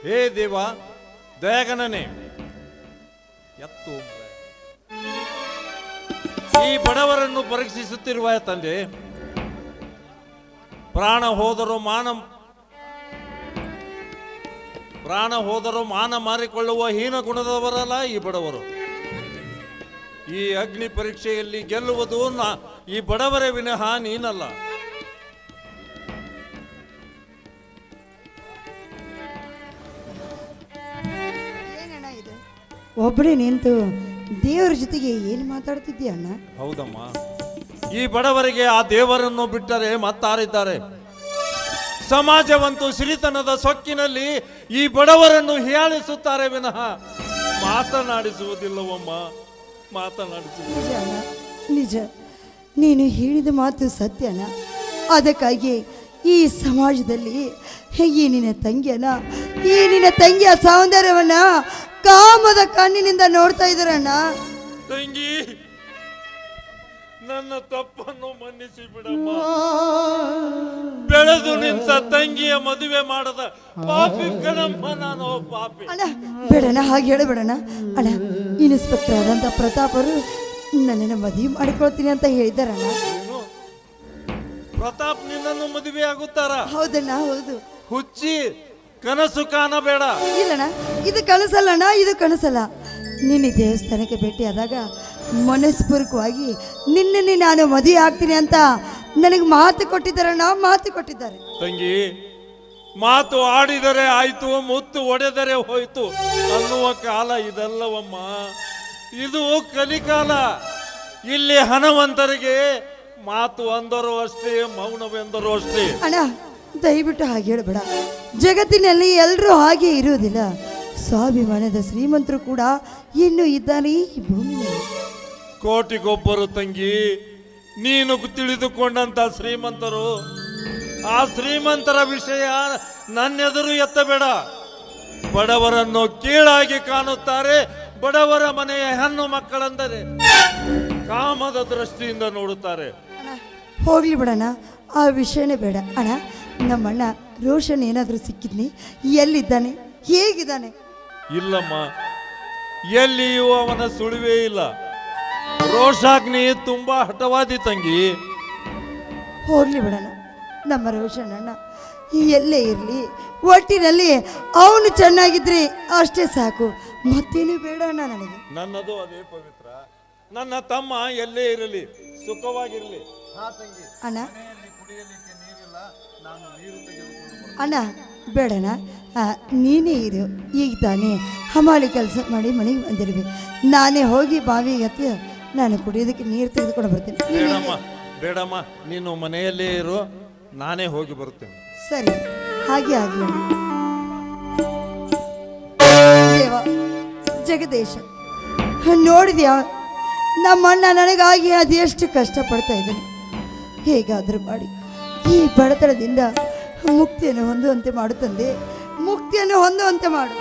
ಹೇ ದೇವ ದಯಾಗಣನೆ ಎತ್ತು ಈ ಬಡವರನ್ನು ಪರೀಕ್ಷಿಸುತ್ತಿರುವ ತಂದೆ, ಪ್ರಾಣ ಹೋದರೂ ಮಾನ ಮಾರಿಕೊಳ್ಳುವ ಹೀನ ಗುಣದವರಲ್ಲ ಈ ಬಡವರು. ಈ ಅಗ್ನಿ ಪರೀಕ್ಷೆಯಲ್ಲಿ ಗೆಲ್ಲುವುದು ಈ ಬಡವರೇ ವಿನಃ ನೀನಲ್ಲ. ಒಬ್ಬನೇ ನಿಂತು ದೇವರ ಜೊತೆಗೆ ಏನು ಮಾತಾಡ್ತಿದ್ದೀಯ ಅಣ್ಣ? ಹೌದಮ್ಮ, ಈ ಬಡವರಿಗೆ ಆ ದೇವರನ್ನು ಬಿಟ್ಟರೆ ಮತ್ತಾರಿದ್ದಾರೆ? ಸಮಾಜವಂತೂ ಸಿರಿತನದ ಸೊಕ್ಕಿನಲ್ಲಿ ಈ ಬಡವರನ್ನು ಹೀಯಾಳಿಸುತ್ತಾರೆ ವಿನಃ ಮಾತನಾಡಿಸುವುದಿಲ್ಲವಮ್ಮ, ಮಾತನಾಡಿಸುವುದಿಲ್ಲ. ನಿಜ, ನೀನು ಹೇಳಿದ ಮಾತು ಸತ್ಯನ. ಅದಕ್ಕಾಗಿ ಈ ಸಮಾಜದಲ್ಲಿ ಈ ನಿನ್ನ ತಂಗಿಯ ಸೌಂದರ್ಯವನ್ನ ಕಾಮದ ಕಣ್ಣಿನಿಂದ ನೋಡ್ತಾ ಇದ್ದಾರಣ್ಣ. ತಂಗಿ, ನನ್ನ ತಪ್ಪನ್ನು ಮನ್ನಿಸಿ ಬಿಡಮ್ಮ. ಬೆಳೆದು ನಿಂತ ತಂಗಿಯ ಮದುವೆ ಮಾಡದ ಪಾಪಿ ಕಣಮ್ಮ, ನಾನು ಪಾಪಿ. ಅಣ್ಣ ಬೇಡಣ್ಣ, ಹಾಗೆ ಹೇಳಬೇಡಣ್ಣ. ಅಣ್ಣ, ಇನ್ಸ್ಪೆಕ್ಟರ್ ಆದಂತ ಪ್ರತಾಪರು ನನ್ನನ್ನು ಮದುವೆ ಮಾಡಿಕೊಳ್ತೀನಿ ಅಂತ ಹೇಳಿದಾರಣ್ಣ. ಪ್ರತಾಪ್ ನಿನ್ನನ್ನು ಮದುವೆ ಆಗುತ್ತಾರ? ಹೌದಣ್ಣ, ಹೌದು. ಹುಚ್ಚಿ, ಕನಸು ಕಾಣಬೇಡ. ಇಲ್ಲಣ್ಣ, ಇದು ಕನಸಲ್ಲಣ್ಣ, ಇದು ಕನಸಲ್ಲ. ನಿನ್ನೆ ದೇವಸ್ಥಾನಕ್ಕೆ ಭೇಟಿಯಾದಾಗ ಮನಸ್ಪೂರ್ವಕವಾಗಿ ನಿನ್ನೆ ನಾನು ಮದುವೆ ಆಗ್ತೀನಿ ಅಂತ ನನಗೆ ಮಾತು ಕೊಟ್ಟಿದ್ದಾರಣ್ಣ, ಮಾತು ಕೊಟ್ಟಿದ್ದಾರೆ. ತಂಗಿ, ಮಾತು ಆಡಿದರೆ ಆಯ್ತು, ಮುತ್ತು ಒಡೆದರೆ ಹೋಯ್ತು ಅನ್ನುವ ಕಾಲ ಇದಲ್ಲವಮ್ಮ. ಇದು ಕಲಿಕಾಲ. ಇಲ್ಲಿ ಹಣವಂತರಿಗೆ ಮಾತು ಅಂದರು ಅಷ್ಟೇ, ಮೌನವೆಂದರು ಅಷ್ಟೇ. ಅಣ್ಣ ದಯವಿಟ್ಟು ಹಾಗೆ ಹೇಳಬೇಡ. ಜಗತ್ತಿನಲ್ಲಿ ಎಲ್ಲರೂ ಹಾಗೆ ಇರುವುದಿಲ್ಲ. ಸ್ವಾಭಿಮಾನದ ಶ್ರೀಮಂತರು ಕೂಡ ಇನ್ನೂ ಇದ್ದಾನೆ ಈ ಭೂಮಿಯಲ್ಲಿ. ಕೋಟಿಗೊಬ್ಬರು ತಂಗಿ, ನೀನು ತಿಳಿದುಕೊಂಡಂತ ಶ್ರೀಮಂತರು. ಆ ಶ್ರೀಮಂತರ ವಿಷಯ ನನ್ನೆದುರು ಎತ್ತಬೇಡ. ಬಡವರನ್ನು ಕೀಳಾಗಿ ಕಾಣುತ್ತಾರೆ. ಬಡವರ ಮನೆಯ ಹೆಣ್ಣು ಮಕ್ಕಳೆಂದರೆ ಕಾಮದ ದೃಷ್ಟಿಯಿಂದ ನೋಡುತ್ತಾರೆ. ಹೋಗ್ಲಿ ಬಿಡಣ್ಣ, ಆ ವಿಷಯನೇ ಬೇಡ. ಅಣ್ಣ, ನಮ್ಮಣ್ಣ ರೋಷನ್ ಏನಾದರೂ ಸಿಕ್ಕಿದ್ನಿ? ಎಲ್ಲಿದ್ದಾನೆ, ಹೇಗಿದ್ದಾನೆ? ಇಲ್ಲಮ್ಮ, ಎಲ್ಲಿಯೂ ಅವನ ಸುಳಿವೇ ಇಲ್ಲ. ರೋಷಾಗ್ನಿ ತುಂಬಾ ಹಠವಾದಿ ತಂಗಿ. ಹೋಗ್ಲಿ ಬಿಡಣ್ಣ, ನಮ್ಮ ರೋಷನ್ ಅಣ್ಣ ಎಲ್ಲೇ ಇರಲಿ, ಒಟ್ಟಿನಲ್ಲಿ ಅವನು ಚೆನ್ನಾಗಿದ್ರೆ ಅಷ್ಟೇ ಸಾಕು, ಮತ್ತೇನು ಬೇಡ ಅಣ್ಣ ನನಗೆ. ನನ್ನದು ಅದೇ ಪವಿತ್ರ. ನನ್ನ ತಮ್ಮ ಎಲ್ಲೇ ಇರಲಿ, ಸುಖವಾಗಿರಲಿ. ಅಣ್ಣ, ಕುಡಿಯಲಿಕ್ಕೆ ನೀರಿಲ್ಲ, ನಾನು ನೀರು ತೆಗೆದುಕೊಂಡು. ಅಣ್ಣ ಬೇಡಣ್ಣ, ನೀನೇ ಇರು. ಈಗ ತಾನೇ ಹಮಾಲಿ ಕೆಲಸ ಮಾಡಿ ಮನೆಗೆ ಬಂದಿರ್ಬೇಕು. ನಾನೇ ಹೋಗಿ ಬಾವಿಗೆ ಹತ್ತಿ ನಾನು ಕುಡಿಯೋದಕ್ಕೆ ನೀರು ತೆಗೆದುಕೊಂಡು ಬರ್ತೀನಿ. ಬೇಡಮ್ಮ, ನೀನು ಮನೆಯಲ್ಲೇ ಇರು, ನಾನೇ ಹೋಗಿ ಬರುತ್ತೇನೆ. ಸರಿ, ಹಾಗೆ ಆಗಲಿ. ದೇವ ಜಗದೀಶ, ನೋಡಿದ್ಯಾ ನಮ್ಮಣ್ಣ ನನಗಾಗಿ ಅದೆಷ್ಟು ಕಷ್ಟಪಡ್ತಾ ಇದ್ದಾನೆ. ಹೇಗಾದರೂ ಮಾಡಿ ಈ ಬಡತನದಿಂದ ಮುಕ್ತಿಯನ್ನು ಹೊಂದುವಂತೆ ಮಾಡು ತಂದೆ, ಮುಕ್ತಿಯನ್ನು ಹೊಂದುವಂತೆ ಮಾಡು.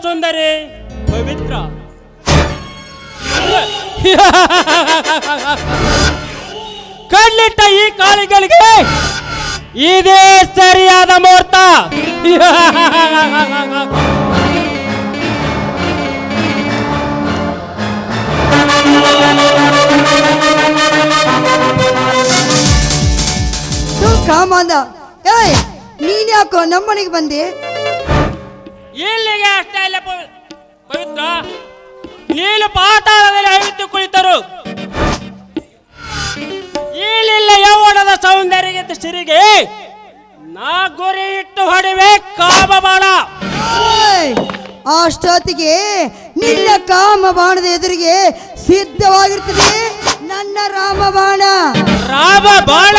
ಸುಂದರಿ ಪವಿತ್ರ, ಕಣ್ಣಿಟ್ಟ ಈ ಕಾಲಿಗಳಿಗೆ ಇದೇ ಸರಿಯಾದ ಮುಹೂರ್ತ. ಕಾಮಾಂದ, ಏಯ್ ನೀನ್ ಯಾಕೋ ನಮ್ಮನೆಗೆ ಬಂದೆ? ಇಲ್ಲಿಗೆ ಅಷ್ಟೇ ಇಲ್ಲ ಪವಿತ್ರ, ನೀನು ಪಾತಾಳದಲ್ಲಿ ಅಳಿತು ಕುಳಿತರು. ಇಲ್ಲಿಲ್ಲ ಯೌವನದ ಸೌಂದರ್ಯದ ಸಿರಿಗೆ ನಾ ಗುರಿ ಇಟ್ಟು ಹೊಡಿವೆ ಕಾಮ ಬಾಣ. ಅಷ್ಟೊತ್ತಿಗೆ ನಿನ್ನ ಕಾಮ ಬಾಣದ ಎದುರಿಗೆ ಸಿದ್ಧವಾಗಿರ್ತದೆ ನನ್ನ ರಾಮ ಬಾಣ. ರಾಮ ಬಾಣ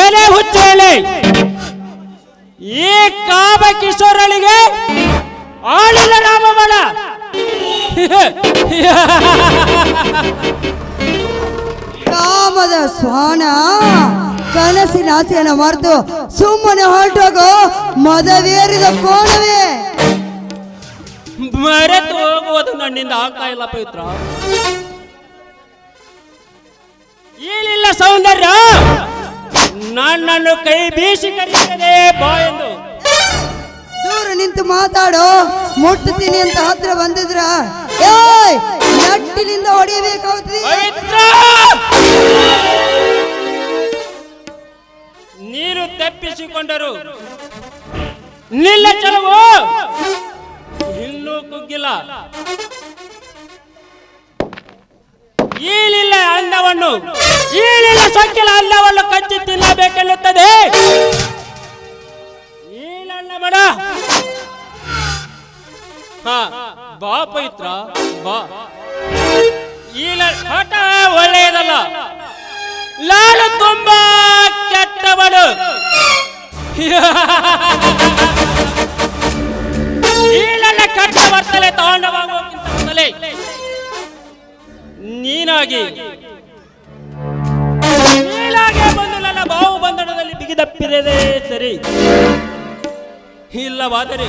ಎಲೆ ಹುಚ್ಚೇಳಿ ಈ ಕಾಮ ಕಿಶೋರಳಿಗೆ ಆಳಿಲ್ಲ ರಾಮ ಬಾಣ. ಕಾಮದ ಸ್ವಾನ ಕನಸಿನ ಆಸೆಯನ್ನು ಮರೆತು ಸುಮ್ಮನೆ ಹೊರಟೋಗೋ ಮದವೇರಿದ ಕೋಣವೇ. ಮರೆತು ಹೋಗುವುದು ನನ್ನಿಂದ ಆಗ್ತಾ ಇಲ್ಲ ಪವಿತ್ರ. ಏನಿಲ್ಲ ಸೌಂದರ್ಯ ನನ್ನನ್ನು ಕೈ ಬೀಸಿ ಕರೀತದೆ ಬಾ ಎಂದು. ದೂರ ನಿಂತು ಮಾತಾಡೋ, ಮುಟ್ಟುತ್ತೀನಿ ಅಂತ ಹತ್ರ ಬಂದಿದ್ರ ಏಯ್ ನಟ್ಟಿನಿಂದ ಹೊಡೆಯಬೇಕಾಗುತ್ತದೆ. ಪವಿತ್ರ ನೀರು ತಪ್ಪಿಸಿಕೊಂಡರು ನಿಲ್ಲ ಚಲವು ಇನ್ನೂ ಕುಗ್ಗಿಲ್ಲ. ಈಲಿಲ್ಲ ಅನ್ನವನ್ನು ಈಲಿಲ್ಲ ಸೊಕ್ಕಿಲ ಅನ್ನವನ್ನು ಕಚ್ಚಿ ತಿನ್ನಬೇಕೆನ್ನುತ್ತದೆ ಈಲನ್ನ ಮಡ. ಹಾ ಬಾ ಪವಿತ್ರ ಬಾ. ಈಲ ಹಠ ಒಳ್ಳೆಯದಲ್ಲ, ನಾನು ತುಂಬಾ ಕೆಟ್ಟವನು. ಈಲನ್ನ ಕೆಟ್ಟ ವರ್ತನೆ ತಾಂಡವಾಗುವುದಕ್ಕಿಂತ ಮೊದಲೇ ನೀನಾಗಿ ಬಂದು ನನ್ನ ಬಾವು ಬಂಧನದಲ್ಲಿ ಬಿಗಿದಪ್ಪಿರದೆ ಸರಿ. ಇಲ್ಲವಾದರೆ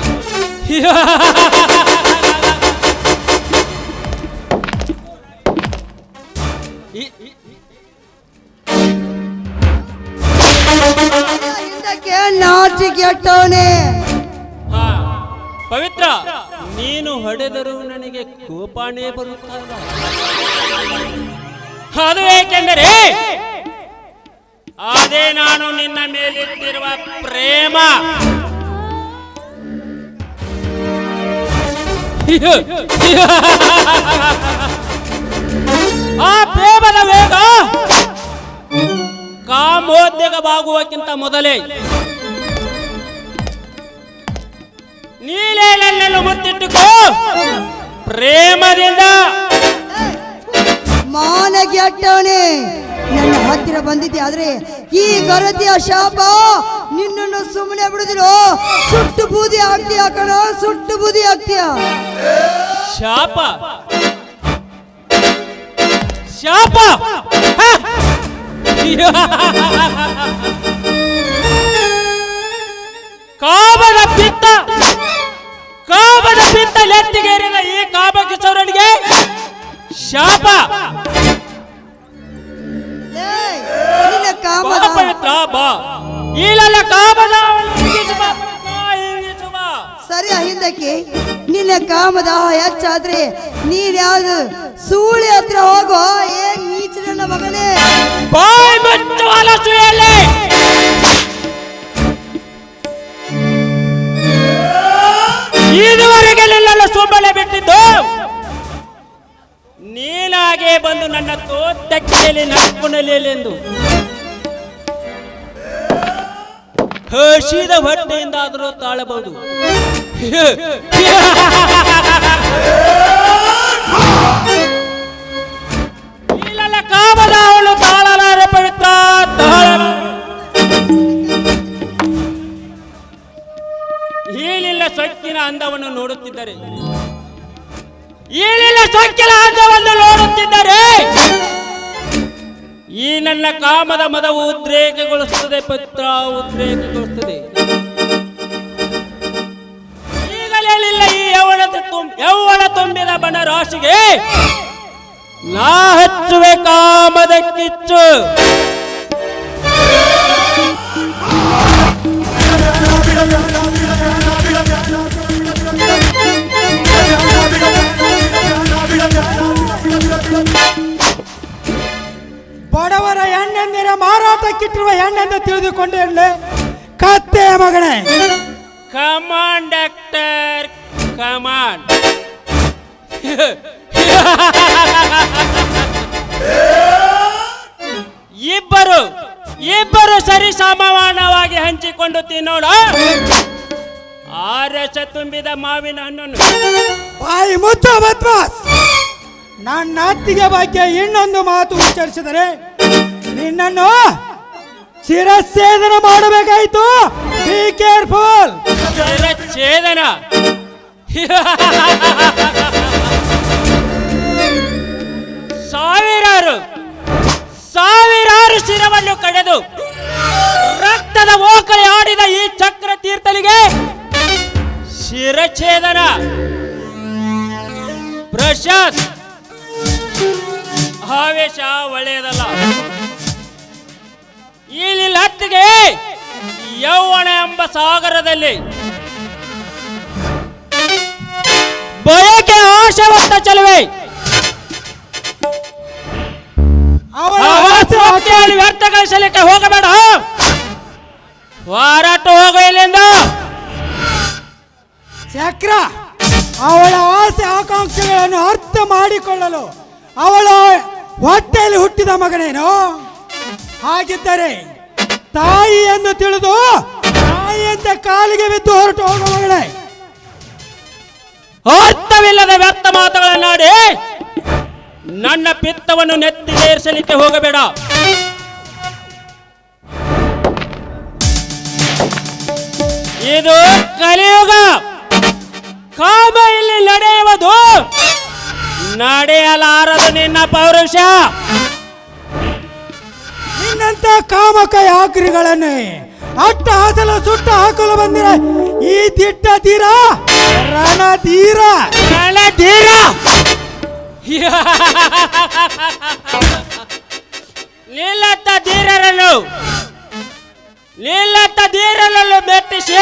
ಹಿಂದಕ್ಕೆ ನಾಚಿಕೆಟ್ಟವನೇ. ಹಾ ಪವಿತ್ರ, ನೀನು ಹೊಡೆದರೂ ನನಗೆ ಕೋಪನೇ ಬರುತ್ತಲ್ಲ. ಅದು ಏಕೆಂದರೆ ಅದೇ ನಾನು ನಿನ್ನ ಮೇಲಿಟ್ಟಿರುವ ಪ್ರೇಮ. ಆ ಪ್ರೇಮದ ವೇಗ ಕಾಮೋದ್ವೇಗವಾಗುವಕ್ಕಿಂತ ಮೊದಲೇ ನೀಲೇ ನನ್ನನ್ನು ಮುತ್ತಿಟ್ಟುಕೋ ಪ್ರೇಮದಿಂದ. ಮಾನಗೆಟ್ಟವನೇ, ನನ್ನ ಹತ್ತಿರ ಬಂದಿದ್ದೆ ಆದ್ರೆ ಈ ಗರತಿಯ ಶಾಪ ನಿನ್ನನ್ನು ಸುಮ್ಮನೆ ಬಿಡುದಿರೋ. ಸುಟ್ಟು ಬೂದಿ ಆಗ್ತೀಯ ಕಣ, ಸುಟ್ಟು ಬೂದಿ ಆಗ್ತೀಯ. ಶಾಪ ಶಾಪ ಕಾಮದ ಪಿತ್ತ ಲೆತ್ತಿಗೇರಿದ ಈ ಕಾಮ ಕಿಶೋರನಿಗೆ ಶಾಪ. ನಿನ್ನ ಕಾಮದ ಪವಿತ್ರ ಬಾ. ಈಲೆಲ್ಲ ಕಾಮದ ಸರಿ ಹಿಂದಕ್ಕೆ ನಿನ್ನ ಕಾಮದ ಹೆಚ್ಚಾದ್ರೆ ನೀನ್ ಯಾವ್ದು ಸೂಳಿ ಹತ್ರ ಹೋಗೋ. ಏನ್ ನೀಚ ನನ್ನ ಮಗನೇ. ಬಾಯ್ ಮುಚ್ಚು ಅಲಸುಯಲ್ಲಿ. ಇದುವರೆಗೆ ನಿನ್ನನ್ನು ಸುಮ್ಮನೆ ಬಿಟ್ಟಿದ್ದು ನೀನಾಗೆ ಬಂದು ನನ್ನ ತೋಟಕ್ಕೆ ನಡ್ಕೊಂಡಲೆಂದು ಹಸಿದ ಹೊಟ್ಟೆಯಿಂದಾದರೂ ತಾಳಬಹುದು. ಇಲ್ಲೆಲ್ಲ ಕಾಮದ ಅವಳು ತಾಳಲಾರೆ ಪವಿತ್ರ ತಾಳ. ಈಲಿಲ್ಲ ಸೊಕ್ಕಿನ ಅಂದವನ್ನು ನೋಡುತ್ತಿದ್ದರೆ ಈ ನನ್ನ ಕಾಮದ ಮದವು ಉದ್ರೇಕಗೊಳಿಸುತ್ತದೆ ಪವಿತ್ರ, ಉದ್ರೇಕಗೊಳಿಸುತ್ತದೆ. ಈಗಲೇನಿಲ್ಲ ಈ ಯೌವನ ತುಂಬಿದ ಬಣ ರಾಶಿಗೆ ನಾ ಹಚ್ಚುವೆ ಕಾಮದ ಕಿಚ್ಚು. ಬಡವರ ಹೆಣ್ಣೆಂದಿರ ಮಾರಾಟಕ್ಕಿಟ್ಟಿರುವ ಹೆಣ್ಣೆಂದು ತಿಳಿದುಕೊಂಡೇ ಕತ್ತೆ ಮಗನೇ. Command doctor command. ಇಬ್ಬರು ಸರಿ ಸಮಾನವಾಗಿ ಹಂಚಿಕೊಂಡು ತಿನ್ನೋಣ. ಆ ರಸ ತುಂಬಿದ ಮಾವಿನ ಹಣ್ಣನ್ನು ಬಾಯಿ ಮುಚ್ಚ ಬದ್ಮಾಸ್. ನನ್ನ ಅತ್ತಿಗೆ ಬಗ್ಗೆ ಇನ್ನೊಂದು ಮಾತು ಉಚ್ಚರಿಸಿದರೆ ನಿನ್ನನ್ನು ಶಿರಚ್ಛೇದನ ಮಾಡಬೇಕಾಯ್ತು. Be careful. ಶಿರಚ್ಛೇದನ? ಸಾವಿರಾರು ಶಿರವನ್ನು ಕಡೆದು ರಕ್ತದ ಓಕಳಿ ಆಡಿದ ಈ ಚಕ್ರ ತೀರ್ಥನಿಗೆ ಶಿರಚ್ಛೇದನ? ಪ್ರಶಾಂತ್, ಆವೇಶ ಒಳ್ಳೆಯದಲ್ಲ. ಇಲ್ಲಿ ಹತ್ತಿಗೆ ಯೌವನ ಎಂಬ ಸಾಗರದಲ್ಲಿ ಬಯಕೆ ಆಶೆವಂತ ಚೆಲುವೆ ವ್ಯರ್ಥ ಗಳಿಸಲಿಕ್ಕೆ ಹೋಗಬೇಡ. ಹೋರಾಟ ಹೋಗ ಇಲ್ಲಿಂದ. ಚಕ್ರ ಅವಳ ಆಸೆ ಆಕಾಂಕ್ಷೆಗಳನ್ನು ಅರ್ಥ ಮಾಡಿಕೊಳ್ಳಲು ಅವಳ ಹೊಟ್ಟೆಯಲ್ಲಿ ಹುಟ್ಟಿದ ಮಗನೇನು? ಹಾಗಿದ್ದರೆ ತಾಯಿ ಎಂದು ತಿಳಿದು ತಾಯಿಯಂತ ಕಾಲಿಗೆ ಬಿದ್ದು ಹೊರಟು ಹೋಗುವ ಮಗಳೇ. ಅರ್ಥವಿಲ್ಲದ ವ್ಯರ್ಥ ಮಾತುಗಳನ್ನಾಡಿ ನನ್ನ ಪಿತ್ತವನ್ನು ನೆತ್ತಿಗೇರಿಸಲಿಕ್ಕೆ ಹೋಗಬೇಡ. ಇದು ಕಲಿಯುಗ. ಕಾಮ ಇಲ್ಲಿ ನಡೆಯುವುದು, ನಡೆಯಲಾರದು ನಿನ್ನ ಪೌರುಷ. ನಿನ್ನಂತ ಕಾಮಕ ಯಾಕ್ರಿಗಳನ್ನೇ ಅಟ್ಟ ಹಾಸಲು ಸುಟ್ಟ ಹಾಕಲು ಬಂದಿರ ಈ ದಿಟ್ಟ ತೀರ ರಣಧೀರ. ರಣಧೀರ ನಿಲ್ಲತ್ತ ಧೀರರನ್ನು ಮೆಟ್ಟಿಸಿ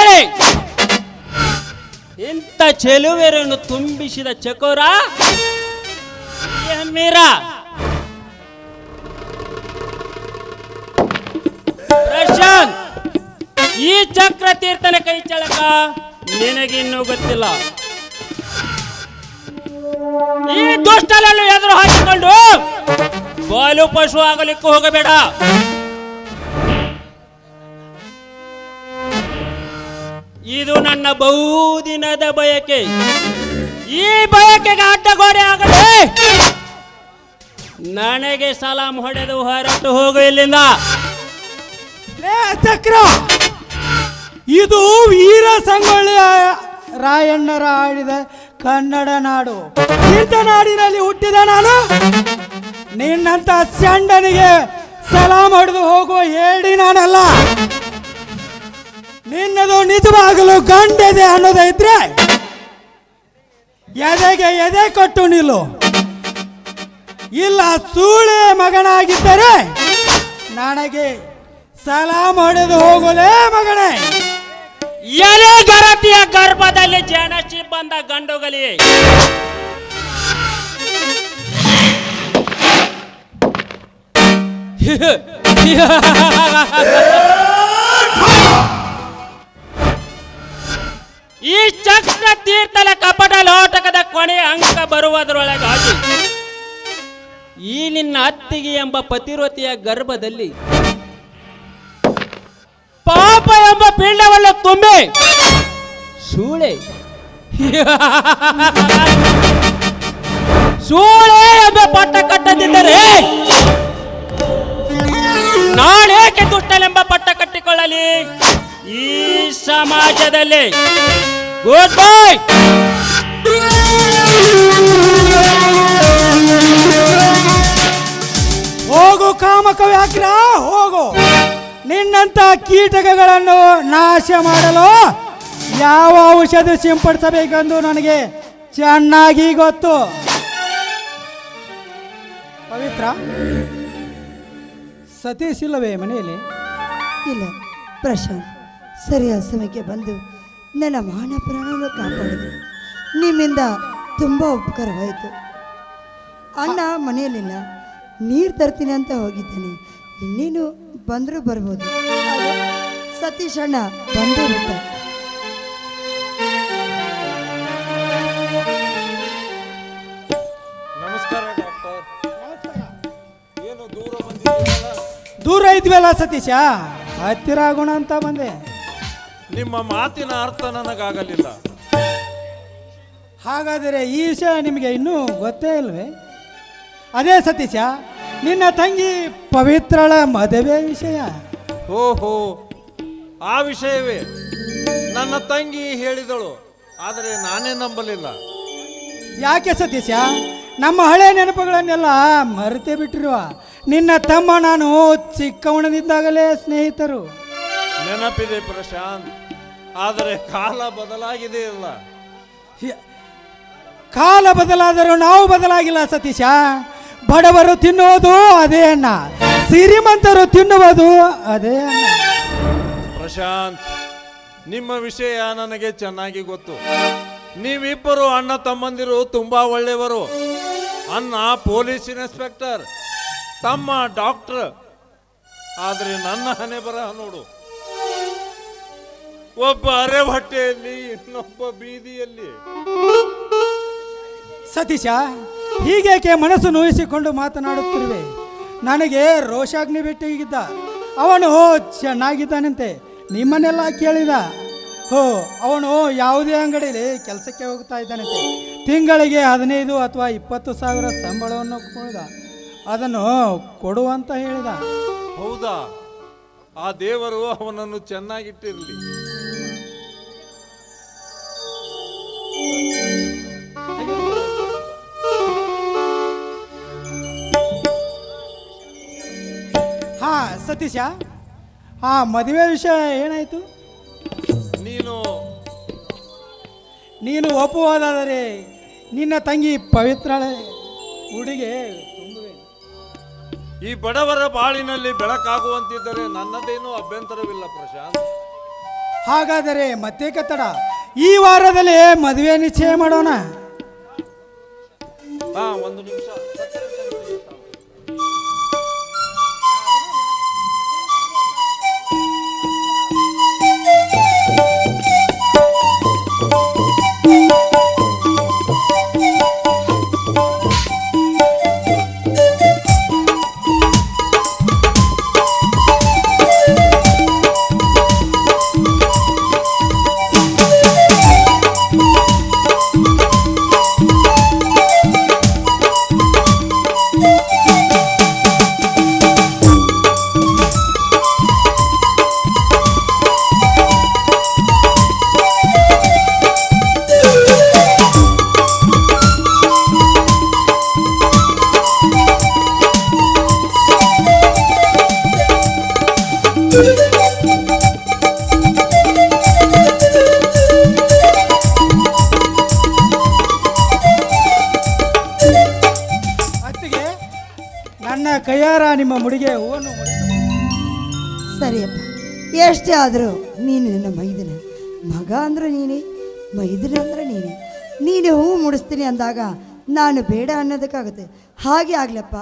ಇಂಥ ಚೆಲುವೆರನ್ನು ತುಂಬಿಸಿದ ಚಕೋರ ಮೀರ. ಪ್ರಶಾಂತ್, ಈ ಚಕ್ರ ತೀರ್ಥನ ಕೈ ಚಳಕ ನಿನಗಿನ್ನೂ ಗೊತ್ತಿಲ್ಲ. ಈ ದುಷ್ಟಲನ್ನು ಎದುರು ಹಾಕಿಕೊಂಡು ಬಾಲು ಪಶು ಆಗಲಿಕ್ಕೆ ಹೋಗಬೇಡ. ಇದು ನನ್ನ ಬಹುದಿನದ ಬಯಕೆ. ಈ ಬಯಕೆಗೆ ಅಡ್ಡಗೋಡೆ ಆಗದೆ ನನಗೆ ಸಲಾಂ ಹೊಡೆದು ಹೊರಟು ಹೋಗು ಇಲ್ಲಿಂದ. ಚಕ್ರ, ಇದು ವೀರ ಸಂಗೊಳ್ಳಿ ರಾಯಣ್ಣರ ಆಡಿದ ಕನ್ನಡ ನಾಡು. ಇಂಥ ನಾಡಿನಲ್ಲಿ ಹುಟ್ಟಿದ ನಾನು ನಿನ್ನಂತ ಚಂಡನಿಗೆ ಸಲಾಂ ಹೊಡೆದು ಹೋಗುವ ಹೇಳಿ ನಾನಲ್ಲ. ನಿನ್ನದು ನಿಜವಾಗಲು ಗಂಡೆದೆ ಅನ್ನೋದೈತ್ರೆ ಎದೆಗೆ ಎದೆ ಕೊಟ್ಟು ನಿಲ್ಲು. ಇಲ್ಲ ಸೂಳೆ ಮಗನಾಗಿದ್ದರೆ ನನಗೆ ಸಲಾಂ ಹೊಡೆದು ಹೋಗಲೇ ಮಗನೇ. ಎಲೆ ಗರತಿಯ ಗರ್ಭದಲ್ಲಿ ಜನಸಿ ಬಂದ ಗಂಡುಗಲಿ. ಈ ಚಕ್ರ ತೀರ್ಥಲ ಕಪಟ ಲೋಟಕದ ಕೊನೆಯ ಅಂಕ ಬರುವುದರೊಳಗಾಗಿ ಈ ನಿನ್ನ ಅತ್ತಿಗೆ ಎಂಬ ಪತಿರೋತಿಯ ಗರ್ಭದಲ್ಲಿ ಪಾಪ ಎಂಬ ಪಿಂಡವನ್ನು ತುಂಬಿ ಸೂಳೆ ಎಂಬ ಪಟ್ಟ ಕಟ್ಟದಿದ್ದರೆ ನಾಳೇಕೆ ದುಷ್ಟನೆಂಬ ಪಟ್ಟ ಕಟ್ಟಿಕೊಳ್ಳಲಿ ಈ ಸಮಾಜದಲ್ಲಿ. Good bye. ಹೋಗು ಕಾಮಕ ವ್ಯಾಘ್ರ ಹೋಗು. ನಿನ್ನಂತ ಕೀಟಕಗಳನ್ನು ನಾಶ ಮಾಡಲು ಯಾವ ಔಷಧಿ ಸಿಂಪಡಿಸಬೇಕೆಂದು ನನಗೆ ಚೆನ್ನಾಗಿ ಗೊತ್ತು. ಪವಿತ್ರ, ಸತೀಶ್ ಇಲ್ಲವೇ ಮನೆಯಲ್ಲಿ? ಇಲ್ಲ ಪ್ರಶಾಂತ್, ಸರಿಯಾದ ಸಮಯಕ್ಕೆ ಬಂದು ನನ್ನ ಮಾನ ಪ್ರಾಣವನ್ನು ಕಾಪಾಡಿದೆ. ನಿಮ್ಮಿಂದ ತುಂಬ ಉಪಕಾರವಾಯಿತು. ಅಣ್ಣ ಮನೆಯಲ್ಲಿಲ್ಲ, ನೀರು ತರ್ತೀನಿ ಅಂತ ಹೋಗಿದ್ದೇನೆ. ಇನ್ನೇನು ಬಂದರೂ ಬರ್ಬೋದು. ಸತೀಶ್ ಅಣ್ಣ ಬಂದು ಬಿಟ್ಟ. ನಮಸ್ಕಾರ ಡಾಕ್ಟರ್. ಏನು ದೂರ ಬಂದಿದ್ದೀರಲ್ಲ? ದೂರ ಇದ್ವಲ್ಲ ಸತೀಶ, ಹತ್ತಿರ ಆಗೋಣ ಅಂತ ಬಂದೆ. ನಿಮ್ಮ ಮಾತಿನ ಅರ್ಥ ನನಗಾಗಲಿಲ್ಲ. ಹಾಗಾದರೆ ಈ ವಿಷಯ ನಿಮಗೆ ಇನ್ನೂ ಗೊತ್ತೇ ಇಲ್ವೇ? ಅದೇ ಸತೀಶ, ನಿನ್ನ ತಂಗಿ ಪವಿತ್ರಳ ಮದುವೆ ವಿಷಯ. ಓಹೋ, ಆ ವಿಷಯವೇ ನನ್ನ ತಂಗಿ ಹೇಳಿದಳು, ಆದರೆ ನಾನೇ ನಂಬಲಿಲ್ಲ. ಯಾಕೆ ಸತೀಶ, ನಮ್ಮ ಹಳೆ ನೆನಪುಗಳನ್ನೆಲ್ಲ ಮರೆತೇ ಬಿಟ್ಟಿರುವ ನಿನ್ನ ತಮ್ಮ ನಾನು ಚಿಕ್ಕವಣದಿದ್ದಾಗಲೇ ಸ್ನೇಹಿತರು. ನೆನಪಿದೆ ಪ್ರಶಾಂತ್, ಆದರೆ ಕಾಲ ಬದಲಾಗಿದೆ ಅಲ್ಲ. ಕಾಲ ಬದಲಾದರೂ ನಾವು ಬದಲಾಗಿಲ್ಲ ಸತೀಶ. ಬಡವರು ತಿನ್ನುವುದು ಅದೇ ಅನ್ನ, ಶ್ರೀಮಂತರು ತಿನ್ನುವುದು ಅದೇ ಅನ್ನ. ಪ್ರಶಾಂತ್, ನಿಮ್ಮ ವಿಷಯ ನನಗೆ ಚೆನ್ನಾಗಿ ಗೊತ್ತು. ನೀವಿಬ್ಬರು ಅಣ್ಣ ತಮ್ಮಂದಿರು ತುಂಬಾ ಒಳ್ಳೆಯವರು. ಅಣ್ಣ ಪೊಲೀಸ್ ಇನ್ಸ್ಪೆಕ್ಟರ್, ತಮ್ಮ ಡಾಕ್ಟರ್. ಆದರೆ ನನ್ನ ಹಣೆ ಬರಹ ನೋಡು, ಒಬ್ಬ ಅರೆ ಹೊಟ್ಟೆಯಲ್ಲಿ, ಇನ್ನೊಬ್ಬ ಬೀದಿಯಲ್ಲಿ. ಸತೀಶ, ಹೀಗೇಕೆ ಮನಸ್ಸು ನೋಯಿಸಿಕೊಂಡು ಮಾತನಾಡುತ್ತಿರುವೆ? ನನಗೆ ರೋಷಾಗ್ನಿ ಭೇಟಿಯಾಗಿದ್ದ, ಅವನು ಚೆನ್ನಾಗಿದ್ದಾನಂತೆ, ನಿಮ್ಮನ್ನೆಲ್ಲ ಕೇಳಿದ. ಹೋ, ಅವನು ಯಾವುದೇ ಅಂಗಡಿಯಲ್ಲಿ ಕೆಲಸಕ್ಕೆ ಹೋಗ್ತಾ ಇದ್ದಾನಂತೆ. ತಿಂಗಳಿಗೆ 15 ಅಥವಾ 20 ಸಾವಿರ ಸಂಬಳವನ್ನು ಕೊಡಿದ, ಅದನ್ನು ಕೊಡುವಂತ ಹೇಳಿದ. ಹೌದಾ? ಆ ದೇವರು ಅವನನ್ನು ಚೆನ್ನಾಗಿಟ್ಟಿರಲಿ. ಹಾ ಸತೀಶ, ಆ ಮದುವೆ ವಿಷಯ ಏನಾಯ್ತು? ನೀನು ಒಪ್ಪುವುದಾದರೆ ನಿನ್ನ ತಂಗಿ ಪವಿತ್ರಳ ಹುಡುಗೆ ತುಂಬುವೆ. ಈ ಬಡವರ ಬಾಳಿನಲ್ಲಿ ಬೆಳಕಾಗುವಂತಿದ್ದರೆ ನನ್ನದೇನೂ ಅಭ್ಯಂತರವಿಲ್ಲ ಪ್ರಶಾಂತ್. ಹಾಗಾದರೆ ಮತ್ತೆ ಕತ್ತಡ, ಈ ವಾರದಲ್ಲೇ ಮದುವೆ ನಿಶ್ಚಯ ಮಾಡೋಣ. ಒಂದು ನಿಮಿಷ. ಅತ್ತಿಗೆ, ನನ್ನ ಕೈಯಾರ ನಿಮ್ಮ ಮುಡಿಗೆ ಹೂವನ್ನು ಸರಿಯಪ್ಪ, ಎಷ್ಟೇ ಆದರೂ ನೀನು ನನ್ನ ಮೈದನ ಮಗ ಅಂದ್ರೆ ನೀನೇ, ಮೈದನ ಅಂದ್ರೆ ನೀನೇ. ನೀನು ಹೂ ಮುಡಿಸ್ತೀನಿ ಅಂದಾಗ ನಾನು ಬೇಡ ಅನ್ನೋದಕ್ಕಾಗುತ್ತೆ. ಹಾಗೆ ಆಗ್ಲಪ್ಪ.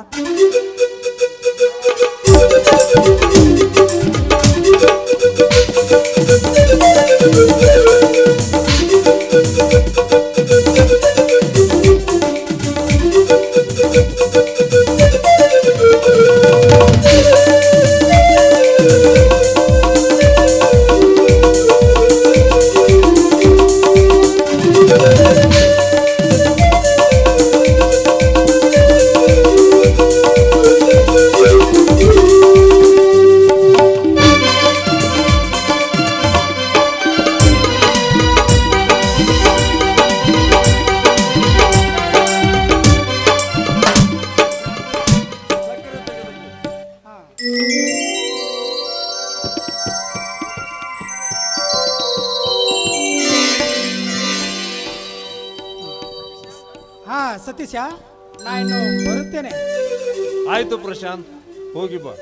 ಹಾ ಸತೀಶ, ನಾನು ಬರುತ್ತೇನೆ. ಆಯ್ತು ಪ್ರಶಾಂತ್, ಹೋಗಿ ಬಾ.